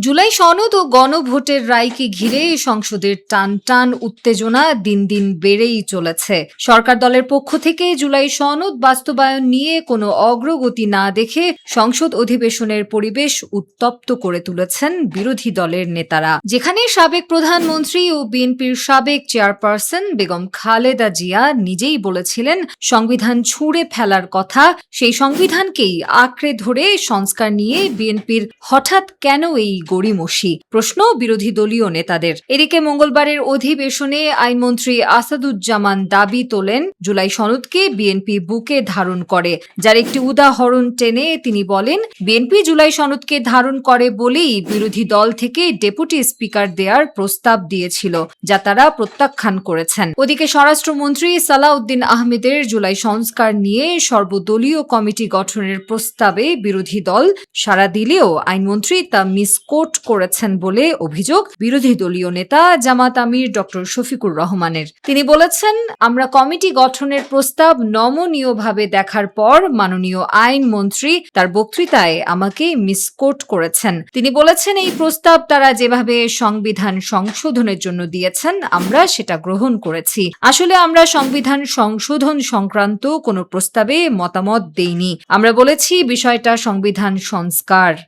জুলাই সনদ ও গণভোটের রায়কে ঘিরে সংসদের টান টান উত্তেজনা দিন দিন বেড়েই চলেছে। সরকার দলের পক্ষ থেকে জুলাই সনদ বাস্তবায়ন নিয়ে কোনো অগ্রগতি না দেখে সংসদ অধিবেশনের পরিবেশ উত্তপ্ত করে তুলেছেন বিরোধী দলের নেতারা। যেখানে সাবেক প্রধানমন্ত্রী ও বিএনপির সাবেক চেয়ারপারসন বেগম খালেদা জিয়া নিজেই বলেছিলেন সংবিধান ছুঁড়ে ফেলার কথা, সেই সংবিধানকেই আঁকড়ে ধরে সংস্কার নিয়ে বিএনপির হঠাৎ কেন এই গড়িমসি প্রশ্ন বিরোধী দলীয় নেতাদের। এদিকে মঙ্গলবারের অধিবেশনে আইনমন্ত্রী আসাদুজ্জামান দাবি তোলেন জুলাই সনদকে বিএনপি বুকে ধারণ করে, যার একটি উদাহরণ টেনে তিনি বলেন বিএনপি জুলাই সনদকে ধারণ করে বলেই বিরোধী দল থেকে ডেপুটি স্পিকার দেওয়ার প্রস্তাব দিয়েছিল, যা তারা প্রত্যাখ্যান করেছেন। ওদিকে স্বরাষ্ট্রমন্ত্রী সালাউদ্দিন আহমেদের জুলাই সংস্কার নিয়ে সর্বদলীয় কমিটি গঠনের প্রস্তাবে বিরোধী দল সাড়া দিলেও আইনমন্ত্রী তা মিসকোট করেছেন বলে অভিযোগ বিরোধী দলীয় নেতা জামাত আমির ডক্টর শফিকুর রহমানের। তিনি বলেছেন, আমরা কমিটি গঠনের প্রস্তাব নমনীয়ভাবে দেখার পর মাননীয় আইনমন্ত্রী তার বক্তৃতায় আমাকে মিসকোট করেছেন। তিনি বলেছেন এই প্রস্তাব তারা যেভাবে সংবিধান সংশোধনের জন্য দিয়েছেন আমরা সেটা গ্রহণ করেছি। আসলে আমরা সংবিধান সংশোধন সংক্রান্ত কোনো প্রস্তাবে মতামত দেইনি, আমরা বলেছি বিষয়টা সংবিধান সংস্কার।